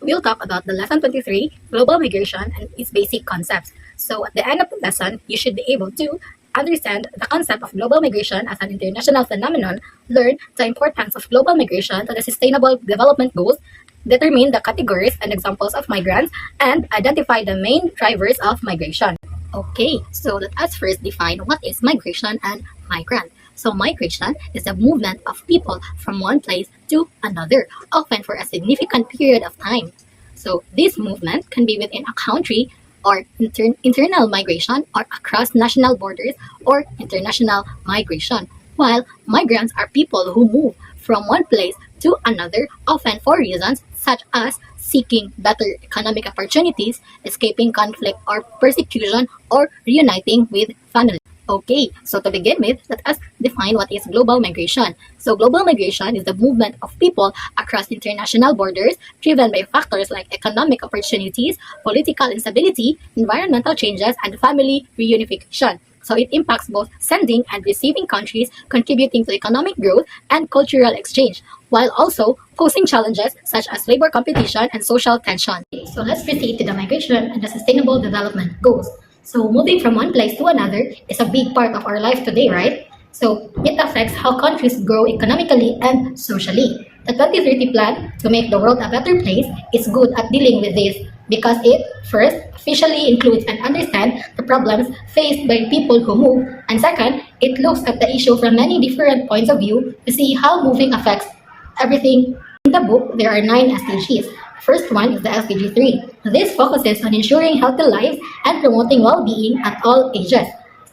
we'll talk about the lesson 23, global migration and its basic concepts. So at the end of the lesson, you should be able to understand the concept of global migration as an international phenomenon, learn the importance of global migration to the sustainable development goals, determine the categories and examples of migrants, and identify the main drivers of migration. Okay, so let us first define what is migration and migrant. So migration is the movement of people from one place to another, often for a significant period of time. So this movement can be within a country or internal migration or across national borders or international migration. While migrants are people who move from one place to another, often for reasons such as seeking better economic opportunities, escaping conflict or persecution, or reuniting with family. Okay, so to begin with, let us define what is global migration. So global migration is the movement of people across international borders driven by factors like economic opportunities, political instability, environmental changes, and family reunification. So it impacts both sending and receiving countries, contributing to economic growth and cultural exchange, while also posing challenges such as labor competition and social tension. So let's proceed to the migration and the sustainable development goals. So moving from one place to another is a big part of our life today, right? So it affects how countries grow economically and socially. The 2030 plan to make the world a better place is good at dealing with this because it, first, officially includes and understands the problems faced by people who move, and second, it looks at the issue from many different points of view to see how moving affects everything. In the book, there are 9 SDGs. First one is the SDG 3. This focuses on ensuring healthy lives and promoting well-being at all ages.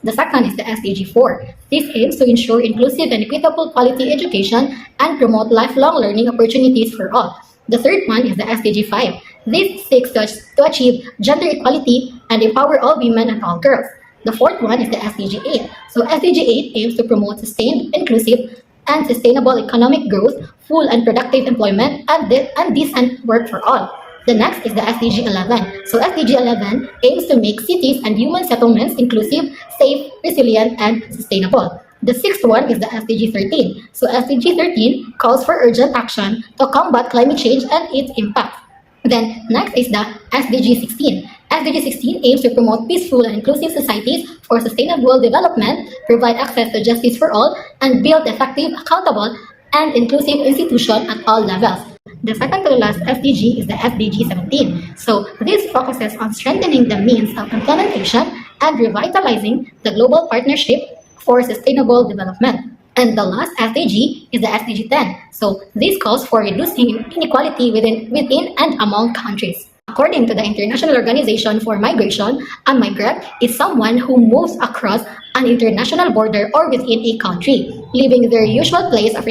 The second is the SDG 4. This aims to ensure inclusive and equitable quality education and promote lifelong learning opportunities for all. The third one is the SDG 5. This seeks to achieve gender equality and empower all women and all girls. The fourth one is the SDG 8. So SDG 8 aims to promote sustained, inclusive, and sustainable economic growth, full and productive employment, and decent work for all. The next is the SDG 11. So SDG 11 aims to make cities and human settlements inclusive, safe, resilient, and sustainable. The sixth one is the SDG 13. So SDG 13 calls for urgent action to combat climate change and its impact. Then next is the SDG 16. SDG 16 aims to promote peaceful and inclusive societies for sustainable development, provide access to justice for all, and build effective, accountable, and inclusive institutions at all levels. The second to the last SDG is the SDG 17. So this focuses on strengthening the means of implementation and revitalizing the global partnership for sustainable development. And the last SDG is the SDG 10. So this calls for reducing inequality within and among countries. According to the International Organization for Migration, a migrant is someone who moves across an international border or within a country, leaving their usual place of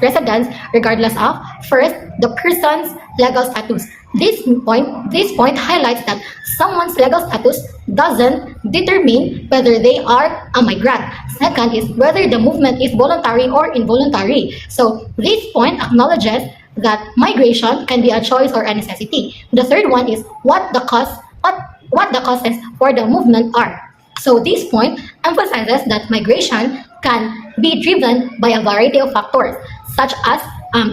residence regardless of, first, the person's legal status. This point highlights that someone's legal status doesn't determine whether they are a migrant. Second is whether the movement is voluntary or involuntary. So this point acknowledges that migration can be a choice or a necessity. The third one is what the causes for the movement are. So this point emphasizes that migration can be driven by a variety of factors, such as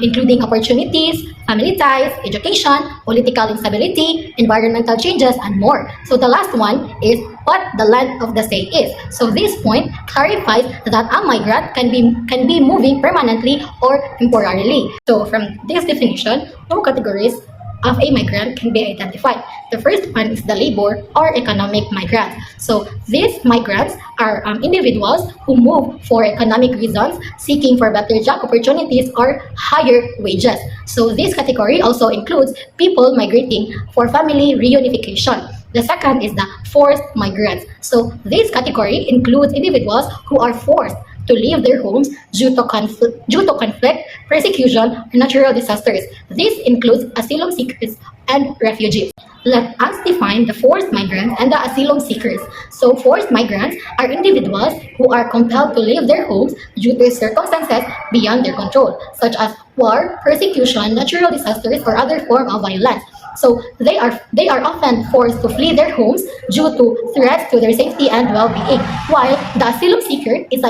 including opportunities, family ties, education, political instability, environmental changes, and more. So the last one is what the length of the stay is. So this point clarifies that a migrant can be moving permanently or temporarily. So from this definition, 2 categories of a migrant can be identified. The first one is the labor or economic migrants. So these migrants are individuals who move for economic reasons, seeking for better job opportunities or higher wages. So this category also includes people migrating for family reunification. The second is the forced migrants. So this category includes individuals who are forced to leave their homes due to conflict, persecution, or natural disasters. This includes asylum seekers and refugees. Let us define the forced migrants and the asylum seekers. So forced migrants are individuals who are compelled to leave their homes due to circumstances beyond their control, such as war, persecution, natural disasters, or other form of violence. So they are often forced to flee their homes due to threats to their safety and well-being, while the asylum seeker is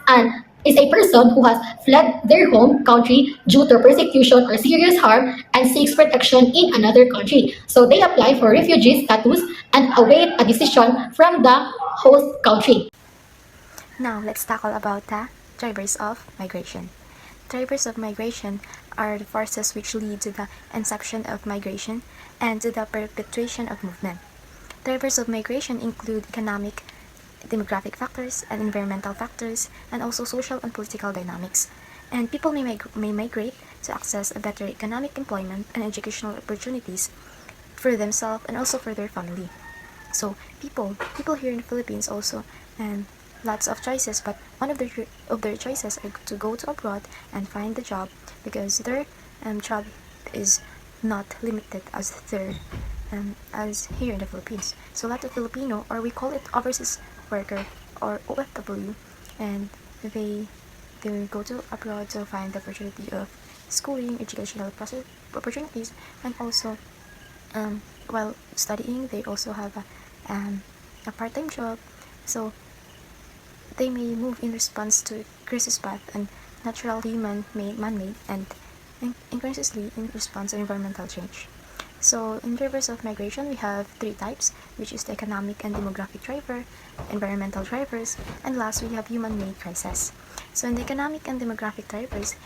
an is a person who has fled their home country due to persecution or serious harm and seeks protection in another country. So they apply for refugee status and await a decision from the host country. Now, let's tackle about the drivers of migration. Drivers of migration are the forces which lead to the inception of migration and to the perpetuation of movement. Drivers of migration include economic, demographic factors, and environmental factors, and also social and political dynamics. And people may migrate to access a better economic employment and educational opportunities for themselves and also for their family. So people here in the Philippines also and lots of choices, but one of their choices are to go to abroad and find the job because their job is not limited as here in the Philippines. So a lot of Filipino, or we call it overseas worker or OFW, and they they go to abroad to find the opportunity of schooling, educational process opportunities, and also while studying they also have a part-time job. So they may move in response to crisis path and natural human-made, man-made, and increasingly in response to environmental change. So in drivers of migration, we have three types, which is the economic and demographic driver, environmental drivers, and last we have human-made crisis. So in the economic and demographic drivers,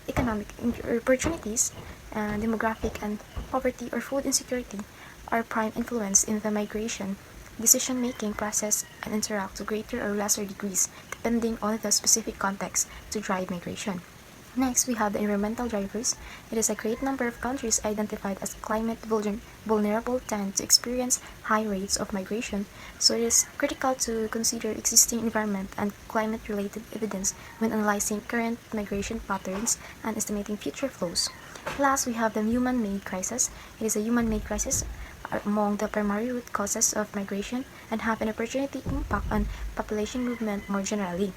economic opportunities, demographic and poverty or food insecurity are prime influence in the migration decision-making process and interact to greater or lesser degrees depending on the specific context to drive migration. Next, we have the environmental drivers. It is a great number of countries identified as climate vulnerable tend to experience high rates of migration, so it is critical to consider existing environment and climate-related evidence when analyzing current migration patterns and estimating future flows. Last, we have the human-made crisis. It is a human-made crisis among the primary root causes of migration and have an opportunity impact on population movement more generally.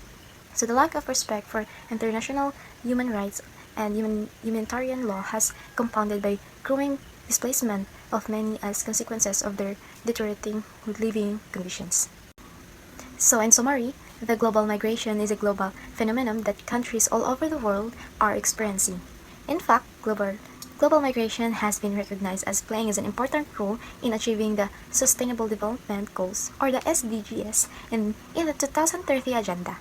So the lack of respect for international human rights and humanitarian law has compounded by growing displacement of many as consequences of their deteriorating living conditions. So in summary, the global migration is a global phenomenon that countries all over the world are experiencing. In fact, global migration has been recognized as playing an important role in achieving the Sustainable Development Goals, or the SDGs, in the 2030 Agenda.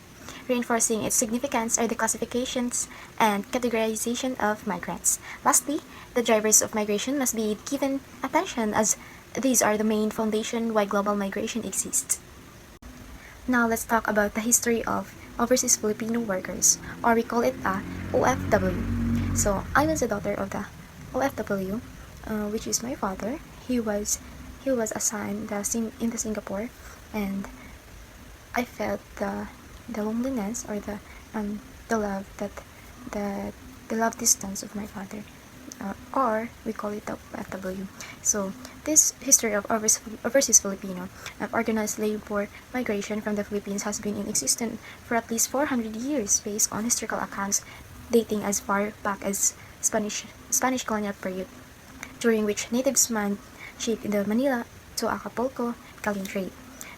Reinforcing its significance are the classifications and categorization of migrants. Lastly, the drivers of migration must be given attention as these are the main foundation why global migration exists. Now let's talk about the history of overseas Filipino workers, or we call it a OFW. So I was the daughter of the OFW, which is my father. He was assigned in the Singapore, and I felt the loneliness or the love the love distance of my father, or we call it the FW. So this history of overseas Filipino organized labor migration from the Philippines has been in existence for at least 400 years based on historical accounts dating as far back as Spanish colonial period, during which natives manned ship in the Manila to Acapulco Italian trade,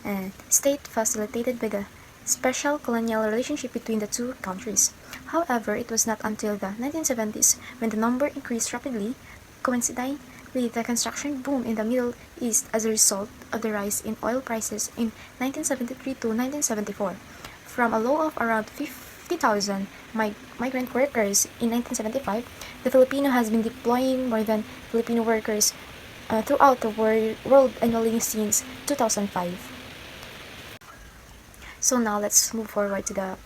and state facilitated by the special colonial relationship between the two countries. However, it was not until the 1970s when the number increased rapidly, coinciding with the construction boom in the Middle East as a result of the rise in oil prices in 1973 to 1974. From a low of around 50,000 migrant workers in 1975, the Filipino has been deploying more than Filipino workers throughout the world annually since 2005. So now let's move forward to the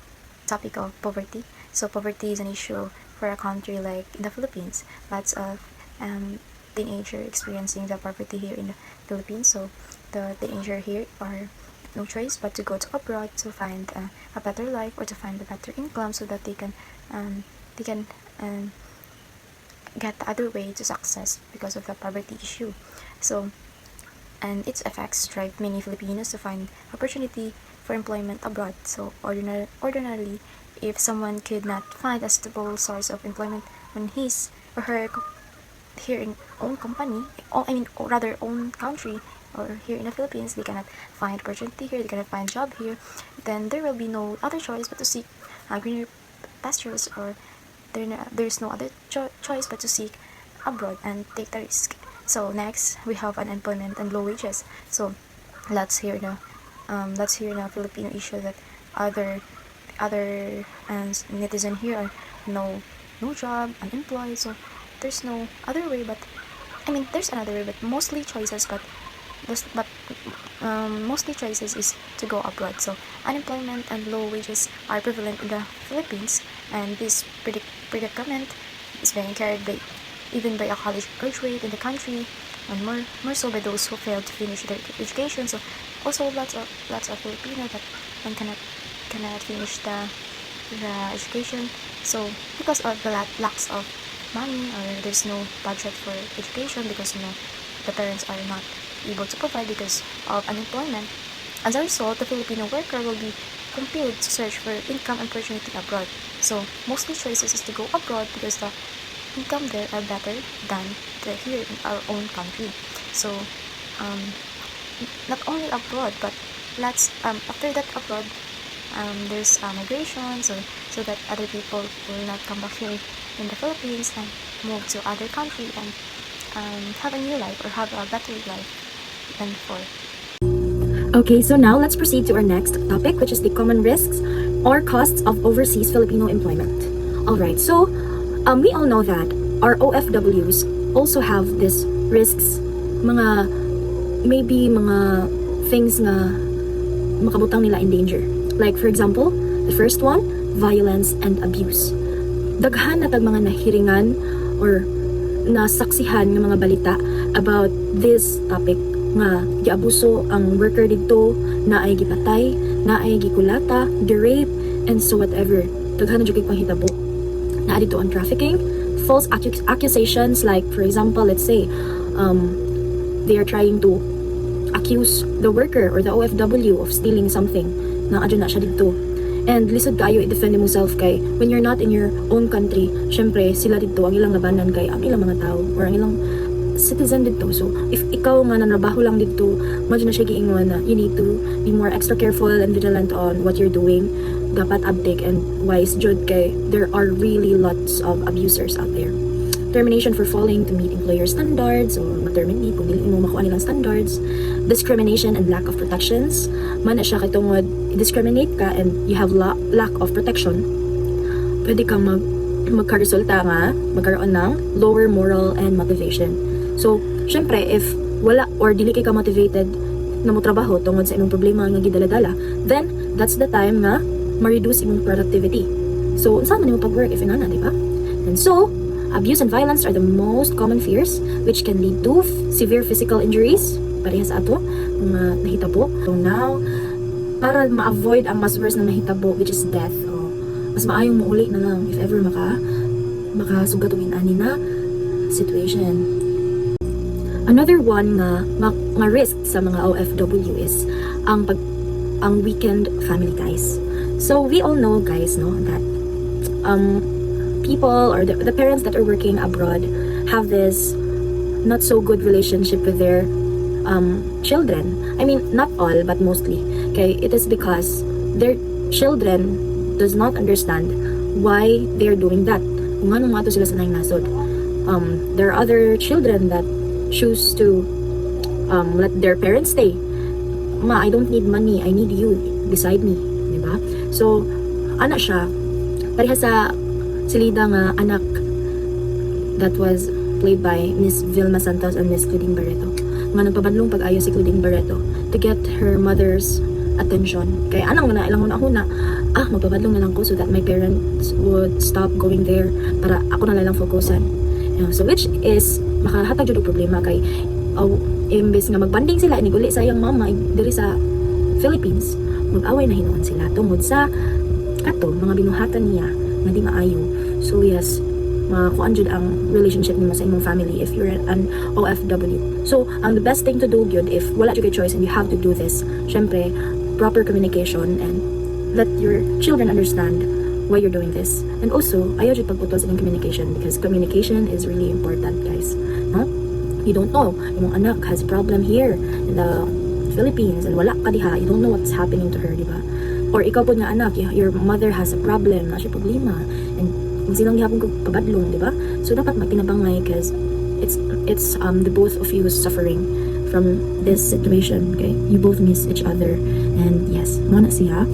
topic of poverty. So poverty is an issue for a country like in the Philippines. Lots of teenager experiencing the poverty here in the Philippines. So the teenager here are no choice but to go to abroad to find a better life or to find a better income so that they can get the other way to success because of the poverty issue. So and its effects drive many Filipinos to find opportunity for employment abroad. So ordinarily, if someone could not find a stable source of employment on his or her here in own company, or rather own country, or here in the Philippines, they cannot find opportunity here, they cannot find job here, then there will be no other choice but to seek greener pastures, or there's no other choice but to seek abroad and take the risk. So next, we have unemployment and low wages. So let's hear the Filipino issue that other netizen here are no job, unemployed. So there's no other way, but I mean there's another way, but mostly choices, mostly choices is to go abroad. So unemployment and low wages are prevalent in the Philippines, and this predicament is being carried by even by a college graduate in the country, and more so by those who failed to finish their education. So also lots of Filipino that cannot finish the education. So because of the lacks of money, or there's no budget for education, because the parents are not able to provide because of unemployment. As a result, the Filipino worker will be compelled to search for income opportunity abroad. So mostly choices is to go abroad because the income there are better than here in our own country. So not only abroad, but after that abroad, there's migration, so that other people will not come back here in the Philippines and move to other country and have a new life or have a better life than before. Okay, so now let's proceed to our next topic, which is the common risks or costs of overseas Filipino employment. Alright, so we all know that our OFWs also have these risks, maybe mga things na makabutang nila in danger. Like for example, the first one, violence and abuse. Daghan na tag mga nahiringan or nasaksihan ng mga balita about this topic nga giabuso ang worker dito, naay gipatay, naay gikulata, rape, and so whatever. Daghan na jud kay panghitabo. Naa dito ang trafficking, false accusations, like for example, let's say they are trying to accuse the worker or the OFW of stealing something. Na adyo na siya dito. And lisod kayo i-defend mo self kay when you're not in your own country, syempre sila dito ang ilang labanan kay ang ilang mga tao or ang ilang citizen dito. So if ikaw nga nanrabaho lang dito, madyo na siya giingon na you need to be more extra careful and vigilant on what you're doing. Dapat update and wise jud kay there are really lots of abusers out there. Termination for failing to meet employer standards or ma-terminate kung dili mo makuha nilang standards. Discrimination and lack of protections. Man na siya kay tungod i-discriminate ka and you have lack of protection. Pwede kang magkaresulta nga magkaroon ng lower moral and motivation. So, syempre if wala or dili kay ka motivated na mo trabaho tungod sa imong problema nga gidala-dala, then that's the time nga ma-reduce imong productivity. So, unsa man imong pag-work if inana, di ba? And so, abuse and violence are the most common fears which can lead to severe physical injuries pareha sa ato mga nahitabo. So now, para ma-avoid ang mas worst na nahitabo which is death, mas maayong muuli na lang if ever makasugat og ani na situation. Another one nga risk sa mga OFW is ang weekend family ties. So we all know guys that people or the parents that are working abroad have this not so good relationship with their children. I mean, not all, but mostly. Okay, it is because their children does not understand why they're doing that. Kung anong mato sila sa nasod. There are other children that choose to let their parents stay. Ma, I don't need money. I need you beside me. Diba? So, ana siya. Pareha sa silida nga anak that was played by Miss Vilma Santos and Miss Claudine Barreto. Nga nagpabadlong pag-ayo si Claudine Barreto to get her mother's attention. Kaya anang na ilang una magpabadlong na lang ko so that my parents would stop going there para ako na lang fokusan. So which is makahatag jud og problema kay imbes nga magbanding sila iniguli sa iyang mama diri sa Philippines, mag-away na hinuon sila tungod sa mga binuhatan niya nga di maayo. So yes, makuan jud ang relationship nimo sa imong family if you're an OFW. So ang the best thing to do gyud if wala jud kay choice and you have to do this, syempre proper communication and let your children understand why you're doing this. And also ayaw jud pagputol sa inyong communication because communication is really important, guys. No? You don't know imong anak has a problem here in the Philippines and wala ka diha, you don't know what's happening to her, di ba? or ikaw po nga anak, your mother has a problem, na siya problema, and kung silang gihapon ko pabadlong, di ba? So dapat magtinabangay because it's the both of you suffering from this situation, okay? You both miss each other, and yes, mo na siya.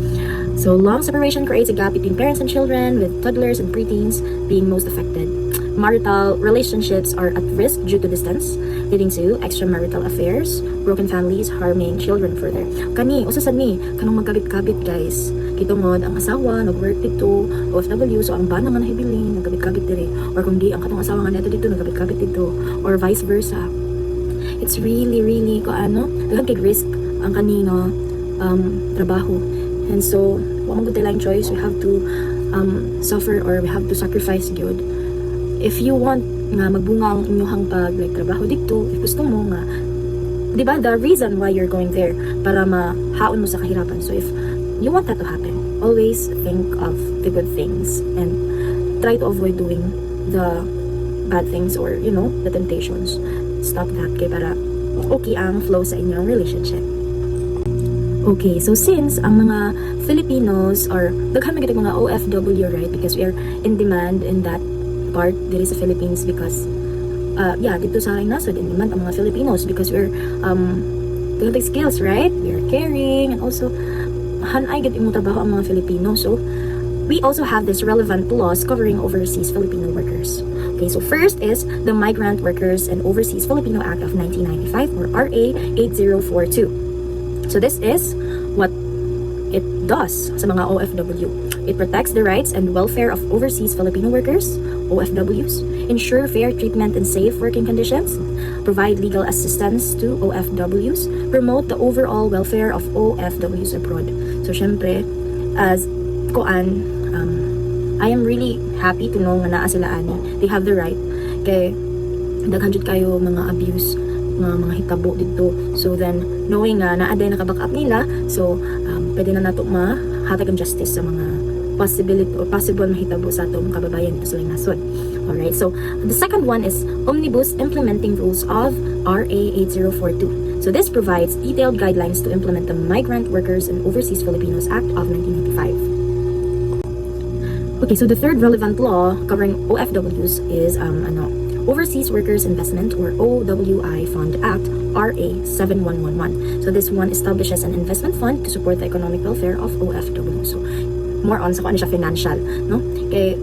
So long separation creates a gap between parents and children, with toddlers and preteens being most affected. Marital relationships are at risk due to distance, leading to extramarital affairs, broken families, harming children further. Kani, usasad ni, kanong magkabit-kabit guys. Kitungod, ang asawa, nag-work dito, OFW, so ang bana nga nahibiling, nagkabit-kabit dire. Or kung di, ang katong asawa nga neto dito, nagkabit-kabit dito. Or vice versa. It's really, daghang kay risk ang kanino trabaho. And so, wala mo tayong choice, we have to suffer or we have to sacrifice good. If you want nga magbunga ang inyong trabaho dito, if gusto mo nga, di ba, the reason why you're going there, para mahaon mo sa kahirapan. So if you want that to happen, always think of the good things and try to avoid doing the bad things or, the temptations. Stop that, kay para okay ang flow sa inyong relationship. Okay, so since ang mga Filipinos or daghan magiging mga OFW, right? Because we are in demand in that part diri sa Philippines because dito sa aking nasod in demand ang mga Filipinos because we're the skills, right? We are caring, and also hanay gid imong trabaho ang mga Filipino. So we also have this relevant laws covering overseas Filipino workers. Okay, so first is the Migrant Workers and Overseas Filipino Act of 1995, or RA 8042. So this is what it does sa mga OFW. It protects the rights and welfare of overseas Filipino workers, OFWs, ensure fair treatment and safe working conditions, provide legal assistance to OFWs, promote the overall welfare of OFWs abroad. So syempre, as I am really happy to know nga naa sila ani. They have the right. Kay daghan jud kayo mga abuse, mga hitabo dito. So then, knowing nga naaday naka-back up nila, so pwede na nato mahatag ang justice sa mga possible mahitabo sa atong kababayan dito sa nasod. Alright, so the second one is Omnibus Implementing Rules of RA 8042. So this provides detailed guidelines to implement the Migrant Workers and Overseas Filipinos Act of 1995. Okay, so the third relevant law covering OFWs is Overseas Workers Investment, or OWI Fund Act, RA 7111. So this one establishes an investment fund to support the economic welfare of OFW. So more on sa kung ano siya financial, no? Kay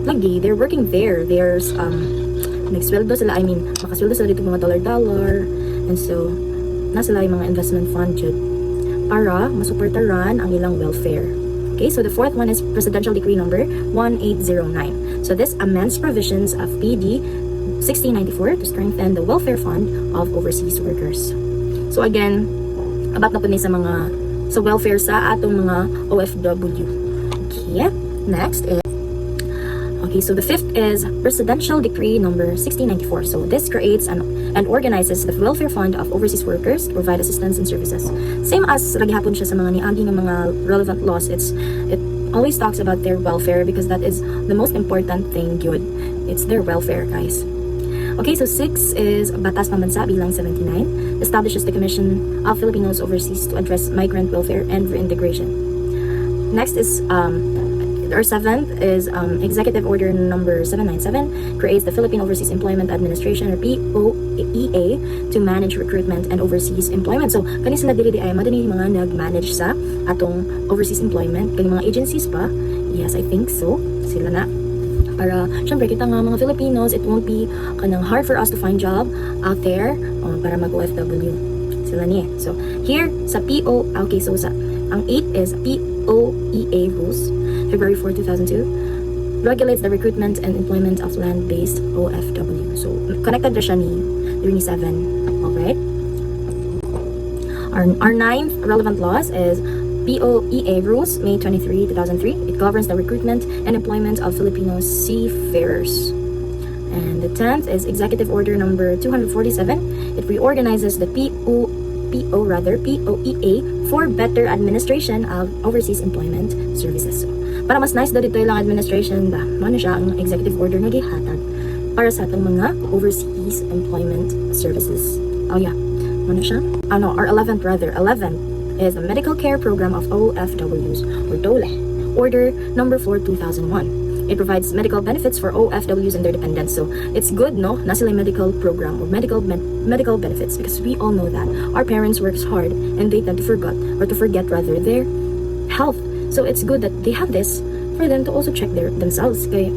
lagi they're working there. There's nagsweldo sila, makasweldo sila dito mga dollar, and so nasa sila yung mga investment fund jud para masuportaran ang ilang welfare. Okay, so the fourth one is Presidential Decree number 1809. So this amends provisions of PD 1694 to strengthen the welfare fund of overseas workers. So again, about na po ni sa welfare sa atong mga OFW. Okay, next is so the fifth is Presidential Decree number 1694. So this creates and organizes the welfare fund of overseas workers to provide assistance and services. Same as lagihapon siya sa mga niagi ng mga relevant laws. It always talks about their welfare because that is the most important thing good. It's their welfare, guys. Okay, so 6 is Batas Pambansa Bilang 79, establishes the Commission of Filipinos Overseas to address migrant welfare and reintegration. Next is our seventh is Executive Order number 797, creates the Philippine Overseas Employment Administration, or POEA, to manage recruitment and overseas employment. So kani sila dili ay madani mga nag-manage sa atong overseas employment, kani mga agencies pa. Yes, I think so. Sila na. Para syempre kita nga mga Filipinos, it won't be kanang hard for us to find job out there para mag-OFW. Sila niya. So here sa okay, so ang 8 is POEA rules, February 4, 2002, regulates the recruitment and employment of land-based OFW. So, connected na siya ni 7. Alright? Our ninth relevant laws is POEA Rules, May 23, 2003. It governs the recruitment and employment of Filipino seafarers. And the 10th is Executive Order number 247. It reorganizes the POEA for better administration of overseas employment services. So, para mas nice daw dito yung administration ba, ano siya ang executive order na gihatag para sa atong mga overseas employment services. Oh yeah, ano siya? Our 11th is the Medical Care Program of OFWs, or DOLE, Order Number 4, 2001. It provides medical benefits for OFWs and their dependents. So it's good, no? Na sila medical program or medical benefits, because we all know that our parents works hard and they tend to forget rather their health. So it's good that they have this for them to also check themselves. Kaya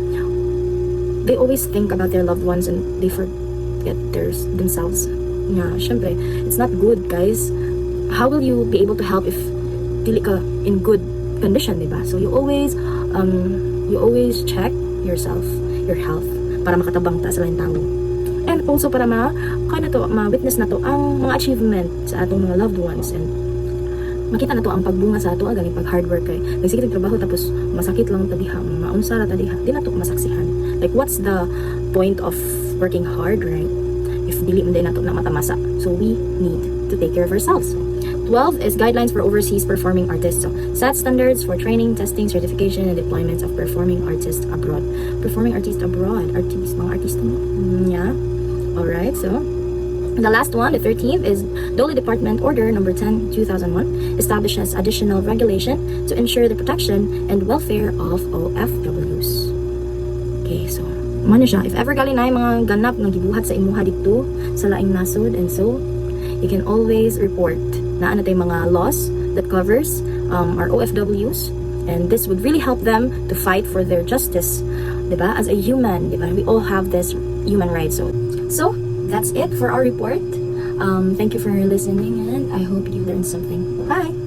they always think about their loved ones and they forget themselves. Yeah, syempre, it's not good, guys. How will you be able to help if dili ka in good condition, diba? So you always check yourself, your health, para makatabang ta sa lain tao. And also para ma-witness na to ang mga achievement sa atong mga loved ones, and makita na to ang pagbunga sa ato ganing pag hard work kay nagsikit og trabaho tapos masakit lang tadiha, maunsa ra tadiha, di na to masaksihan. Like, what's the point of working hard, right, if dili man din nato na matamasa? So we need to take care of ourselves. 12 is guidelines for overseas performing artists. So, set standards for training, testing, certification, and deployments of performing artists abroad. Performing artists abroad. Mga artista mo. Yeah. Alright, so the last one, the 13th, is DOLE Department Order Number 10, 2001, establishes additional regulation to ensure the protection and welfare of OFWs. Okay, so ano siya, if ever gali na yung mga ganap ng gibuhat sa imuha dito sa laing nasod, and so you can always report na ano tayong mga laws that covers our OFWs, and this would really help them to fight for their justice, diba? As a human, diba? We all have this human rights. So that's it for our report. Thank you for listening, and I hope you learned something. Bye!